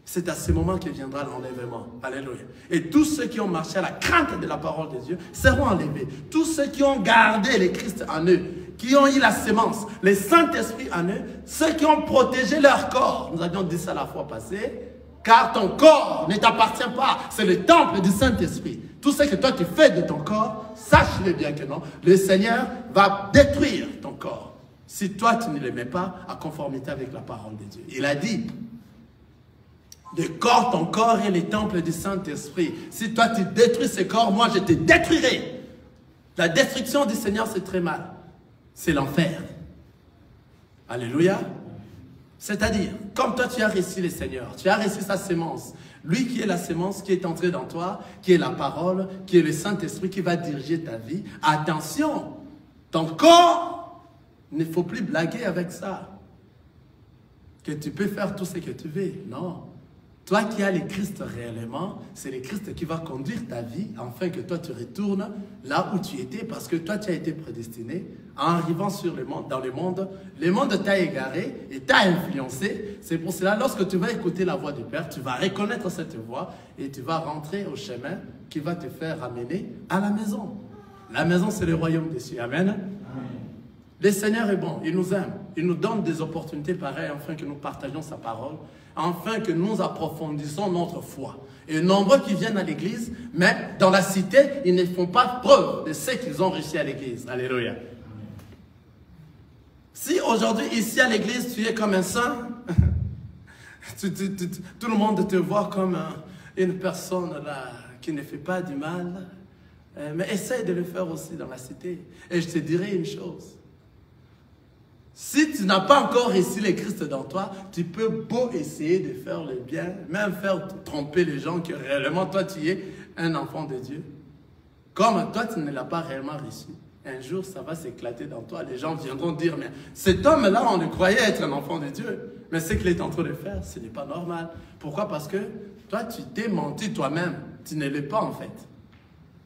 C'est à ce moment que viendra l'enlèvement. Alléluia. Et tous ceux qui ont marché à la crainte de la parole de Dieu seront enlevés. Tous ceux qui ont gardé le Christ en eux, qui ont eu la sémence, le Saint-Esprit en eux, ceux qui ont protégé leur corps. Nous avions dit ça la fois passée. Car ton corps ne t'appartient pas. C'est le temple du Saint-Esprit. Tout ce que toi tu fais de ton corps, sache-le bien que non, le Seigneur va détruire ton corps. Si toi tu ne le mets pas à conformité avec la parole de Dieu. Il a dit, ton corps est le temple du Saint-Esprit. Si toi tu détruis ce corps, moi je te détruirai. La destruction du Seigneur c'est très mal. C'est l'enfer. Alléluia. C'est-à-dire, comme toi tu as reçu le Seigneur, tu as reçu sa sémence, Lui qui est la sémence qui est entrée dans toi, qui est la parole, qui est le Saint-Esprit qui va diriger ta vie. Attention, ton corps, il ne faut plus blaguer avec ça. Que tu peux faire tout ce que tu veux. Non. Toi qui as le Christ réellement, c'est le Christ qui va conduire ta vie afin que toi tu retournes là où tu étais parce que toi tu as été prédestiné en arrivant sur le monde, dans le monde t'a égaré et t'a influencé. C'est pour cela, lorsque tu vas écouter la voix du Père, tu vas reconnaître cette voix et tu vas rentrer au chemin qui va te faire amener à la maison. La maison, c'est le royaume des cieux. Amen. Amen. Le Seigneur est bon, il nous aime, il nous donne des opportunités pareilles afin que nous partagions sa parole, afin que nous approfondissons notre foi. Et nombreux qui viennent à l'église, mais dans la cité, ils ne font pas preuve de ce qu'ils ont réussi à l'église. Alléluia. Si aujourd'hui, ici à l'église, tu es comme un saint, tout le monde te voit comme une personne là, qui ne fait pas du mal, mais essaye de le faire aussi dans la cité. Et je te dirai une chose. Si tu n'as pas encore réussi le Christ dans toi, tu peux beau essayer de faire le bien, même faire tromper les gens que réellement toi tu es un enfant de Dieu. Comme toi tu ne l'as pas réellement reçu. Un jour ça va s'éclater dans toi, les gens viendront dire mais cet homme-là on le croyait être un enfant de Dieu. Mais ce qu'il est en train de faire, ce n'est pas normal. Pourquoi? Parce que toi tu t'es menti toi-même, tu ne l'es pas en fait.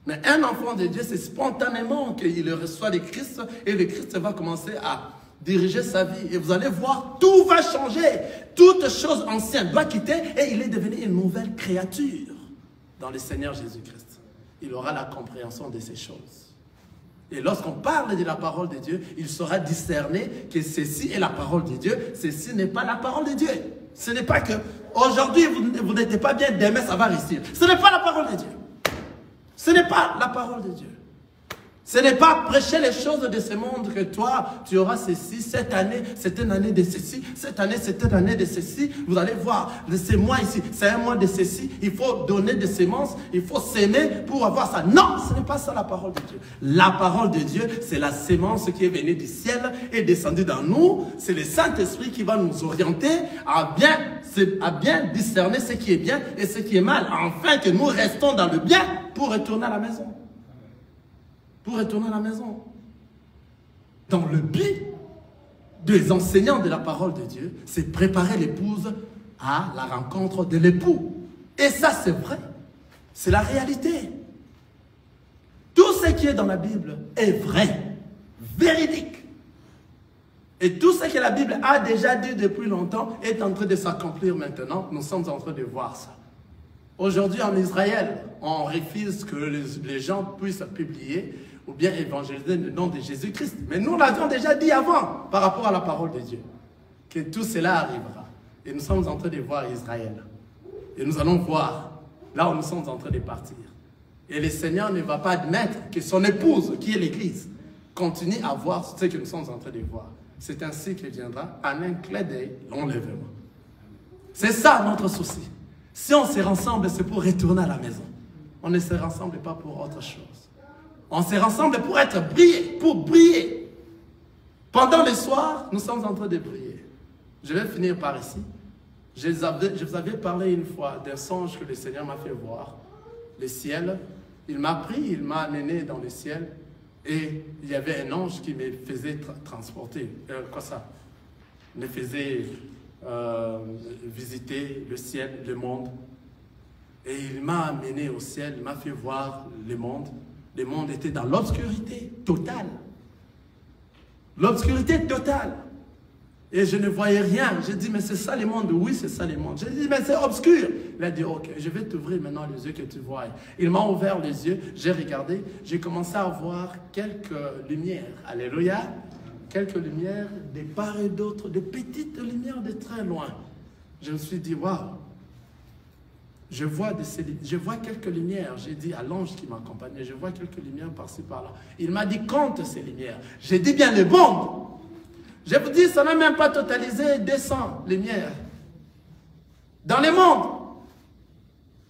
Mais un enfant de Dieu c'est spontanément qu'il reçoit le Christ et le Christ va commencer à diriger sa vie et vous allez voir, tout va changer. Toute chose ancienne doit quitter et il est devenu une nouvelle créature dans le Seigneur Jésus-Christ. Il aura la compréhension de ces choses. Et lorsqu'on parle de la parole de Dieu, il saura discerner que ceci est la parole de Dieu, ceci n'est pas la parole de Dieu. Ce n'est pas que aujourd'hui vous n'êtes pas bien, demain ça va réussir. Ce n'est pas la parole de Dieu. Ce n'est pas la parole de Dieu. Ce n'est pas prêcher les choses de ce monde que toi, tu auras ceci, cette année, c'est une année de ceci, cette année, c'est une année de ceci. Vous allez voir, ce mois ici, c'est un mois de ceci. Il faut donner des semences, il faut s'aimer pour avoir ça. Non, ce n'est pas ça la parole de Dieu. La parole de Dieu, c'est la sémence qui est venue du ciel et descendue dans nous. C'est le Saint-Esprit qui va nous orienter à bien discerner ce qui est bien et ce qui est mal, afin que nous restons dans le bien pour retourner à la maison. Pour retourner à la maison. Dans le but des enseignants de la parole de Dieu, c'est préparer l'épouse à la rencontre de l'époux. Et ça, c'est vrai. C'est la réalité. Tout ce qui est dans la Bible est vrai, véridique. Et tout ce que la Bible a déjà dit depuis longtemps est en train de s'accomplir maintenant. Nous sommes en train de voir ça. Aujourd'hui, en Israël, on refuse que les gens puissent publier ou bien évangéliser le nom de Jésus-Christ. Mais nous l'avions déjà dit avant, par rapport à la parole de Dieu, que tout cela arrivera. Et nous sommes en train de voir Israël. Et nous allons voir, là où nous sommes en train de partir. Et le Seigneur ne va pas admettre que son épouse, qui est l'Église, continue à voir ce que nous sommes en train de voir. C'est ainsi qu'il viendra, en un clin d'œil, l'enlèvement. C'est ça notre souci. Si on se rassemble, c'est pour retourner à la maison. On ne se rassemble pas pour autre chose. On se rassemble pour être brillé, pour briller. Pendant le soir, nous sommes en train de briller. Je vais finir par ici. Je vous avais parlé une fois d'un songe que le Seigneur m'a fait voir. Le ciel, il m'a pris, il m'a amené dans le ciel. Et il y avait un ange qui me faisait transporter. Quoi ça? Il me faisait visiter le ciel, le monde. Et il m'a amené au ciel, il m'a fait voir le monde. Le monde était dans l'obscurité totale. L'obscurité totale. Et je ne voyais rien. J'ai dit, mais c'est ça le monde? Oui, c'est ça le monde. J'ai dit, mais c'est obscur. Il a dit, ok, je vais t'ouvrir maintenant les yeux que tu vois. Il m'a ouvert les yeux, j'ai regardé, j'ai commencé à voir quelques lumières. Alléluia. Quelques lumières, de part et d'autre, de petites lumières de très loin. Je me suis dit, waouh. Je vois quelques lumières. J'ai dit à l'ange qui m'accompagnait, je vois quelques lumières par-ci, par-là. Il m'a dit, compte ces lumières. J'ai dit bien le monde. Je vous dis, ça n'a même pas totalisé 200 lumières. Dans le monde.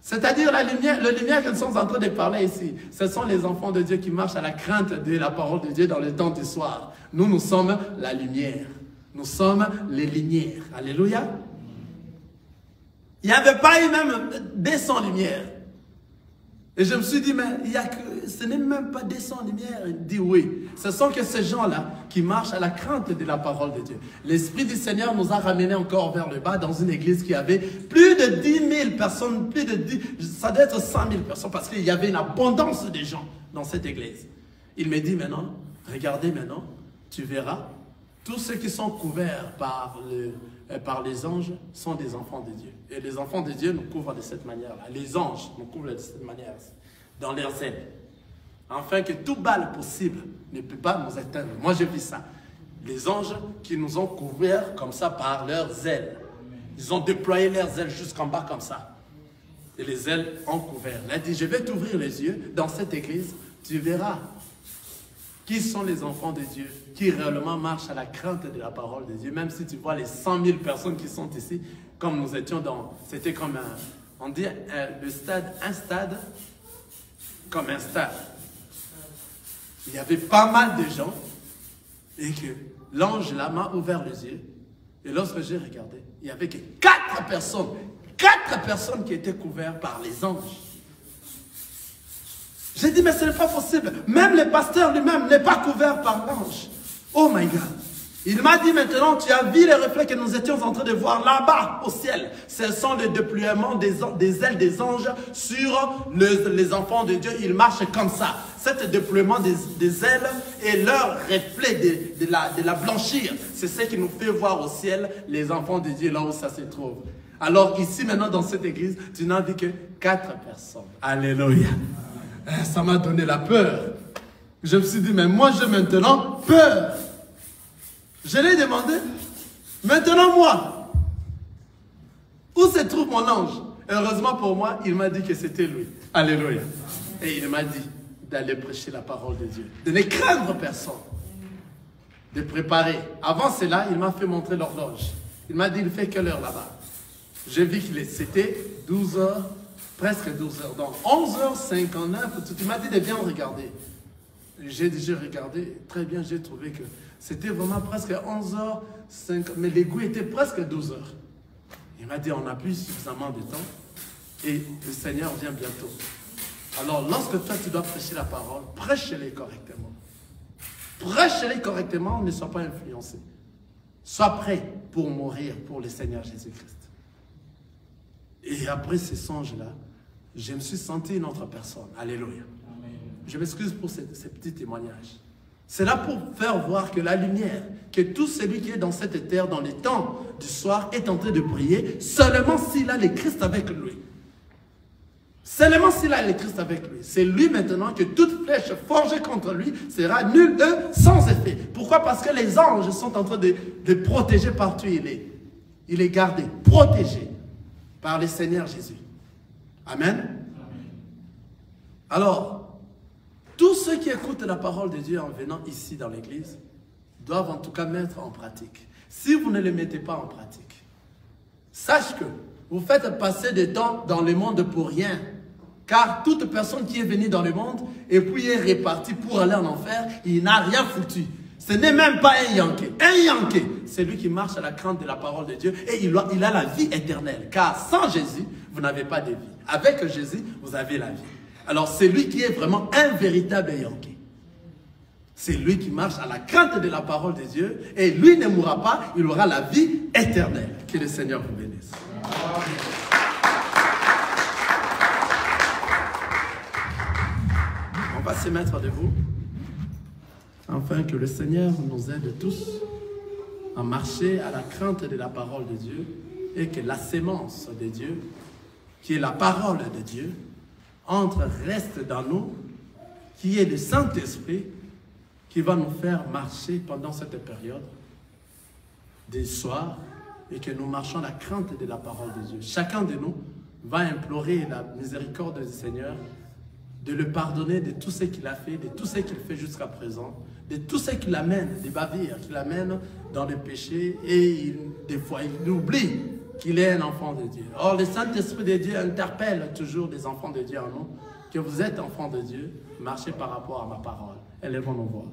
C'est-à-dire la lumière que nous sommes en train de parler ici. Ce sont les enfants de Dieu qui marchent à la crainte de la parole de Dieu dans le temps du soir. Nous, nous sommes la lumière. Nous sommes les lumières. Alléluia. Il n'y avait pas eu même des sans-lumière. Et je me suis dit, mais il y a que, ce n'est même pas des sans-lumière. Il dit oui. Ce sont que ces gens-là qui marchent à la crainte de la parole de Dieu. L'Esprit du Seigneur nous a ramenés encore vers le bas dans une église qui avait plus de 10 000 personnes, plus de 10, ça doit être 100 000 personnes parce qu'il y avait une abondance de gens dans cette église. Il me dit maintenant, regardez maintenant, tu verras, tous ceux qui sont couverts par les anges sont des enfants de Dieu. Et les enfants de Dieu nous couvrent de cette manière-là. Les anges nous couvrent de cette manière, dans leurs ailes. Afin que tout balle possible ne peut pas nous atteindre. Moi, je vis ça. Les anges qui nous ont couverts comme ça par leurs ailes. Ils ont déployé leurs ailes jusqu'en bas comme ça. Et les ailes ont couvert. Il a dit, je vais t'ouvrir les yeux dans cette église. Tu verras qui sont les enfants de Dieu, qui réellement marchent à la crainte de la parole de Dieu. Même si tu vois les 100 000 personnes qui sont ici, comme nous étions dans... C'était comme on dit le stade, un stade, comme un stade. Il y avait pas mal de gens et que l'ange là m'a ouvert les yeux. Et lorsque j'ai regardé, il n'y avait que 4 personnes qui étaient couvertes par les anges. J'ai dit, mais ce n'est pas possible. Même le pasteur lui-même n'est pas couvert par l'ange. Oh my God. Il m'a dit maintenant, tu as vu les reflets que nous étions en train de voir là-bas au ciel. Ce sont les déploiements des ailes des anges sur les enfants de Dieu. Ils marchent comme ça. Cet déploiement des ailes et leur reflet de la blanchir, c'est ce qui nous fait voir au ciel les enfants de Dieu là où ça se trouve. Alors ici maintenant dans cette église, tu n'as vu que 4 personnes. Alléluia. Ça m'a donné la peur. Je me suis dit, mais moi j'ai maintenant peur. Je l'ai demandé, maintenant moi, où se trouve mon ange? Heureusement pour moi, il m'a dit que c'était lui. Alléluia. Et il m'a dit d'aller prêcher la parole de Dieu, de ne craindre personne, de préparer. Avant cela, il m'a fait montrer l'horloge. Il m'a dit, il fait quelle heure là-bas? J'ai vu que c'était 12 heures, presque 12 heures. Donc 11h59, tu m'as dit de bien regarder. J'ai regardé, très bien, j'ai trouvé que c'était vraiment presque 11h50, mais l'égout était presque 12h. Il m'a dit, on n'a plus suffisamment de temps et le Seigneur vient bientôt. Alors, lorsque toi, tu dois prêcher la parole, prêche-les correctement. Prêche-les correctement, ne sois pas influencé. Sois prêt pour mourir pour le Seigneur Jésus-Christ. Et après ces songes-là, je me suis senti une autre personne. Alléluia. Je m'excuse pour ces petits témoignages. C'est là pour faire voir que la lumière, que tout celui qui est dans cette terre, dans les temps du soir, est en train de prier, seulement s'il a le Christ avec lui. Seulement s'il a le Christ avec lui. C'est lui maintenant que toute flèche forgée contre lui sera nulle, sans effet. Pourquoi? Parce que les anges sont en train de protéger partout où il est. Il est gardé, protégé par le Seigneur Jésus. Amen. Alors, tous ceux qui écoutent la parole de Dieu en venant ici dans l'église doivent en tout cas mettre en pratique. Si vous ne le mettez pas en pratique, sache que vous faites passer du temps dans le monde pour rien. Car toute personne qui est venue dans le monde et puis est repartie pour aller en enfer, il n'a rien foutu. Ce n'est même pas un Yankee. Un Yankee, c'est lui qui marche à la crainte de la parole de Dieu et il a la vie éternelle. Car sans Jésus, vous n'avez pas de vie. Avec Jésus, vous avez la vie. Alors, c'est lui qui est vraiment un véritable Yankee. C'est lui qui marche à la crainte de la parole de Dieu et lui ne mourra pas, il aura la vie éternelle. Que le Seigneur vous bénisse. On va se mettre debout afin que le Seigneur nous aide tous à marcher à la crainte de la parole de Dieu et que la sémence de Dieu, qui est la parole de Dieu, reste dans nous, qui est le Saint-Esprit qui va nous faire marcher pendant cette période des soirs et que nous marchons à la crainte de la parole de Dieu. Chacun de nous va implorer la miséricorde du Seigneur, de le pardonner de tout ce qu'il a fait, de tout ce qu'il fait jusqu'à présent, de tout ce qu'il amène, des bavures qu'il amène dans le péché et des fois il oublie qu'il est un enfant de Dieu. Or, le Saint-Esprit de Dieu interpelle toujours les enfants de Dieu en nous, que vous êtes enfants de Dieu, marchez par rapport à ma parole. Élevons nos voix.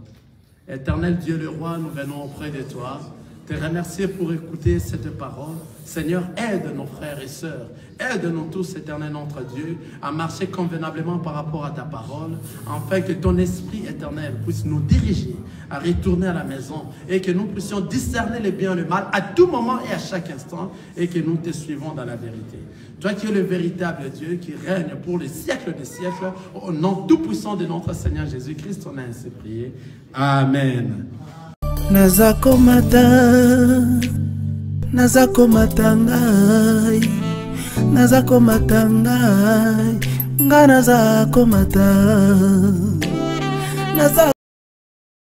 Éternel Dieu le roi, nous venons auprès de toi te remercier pour écouter cette parole. Seigneur, aide nos frères et sœurs, aide-nous tous, éternel notre Dieu, à marcher convenablement par rapport à ta parole, afin que ton esprit éternel puisse nous diriger à retourner à la maison et que nous puissions discerner le bien et le mal à tout moment et à chaque instant et que nous te suivons dans la vérité. Toi qui es le véritable Dieu qui règne pour les siècles des siècles, au nom tout-puissant de notre Seigneur Jésus-Christ, on a ainsi prié. Amen. Nazakomata ngai, nazakomata ngai, nga nazakomata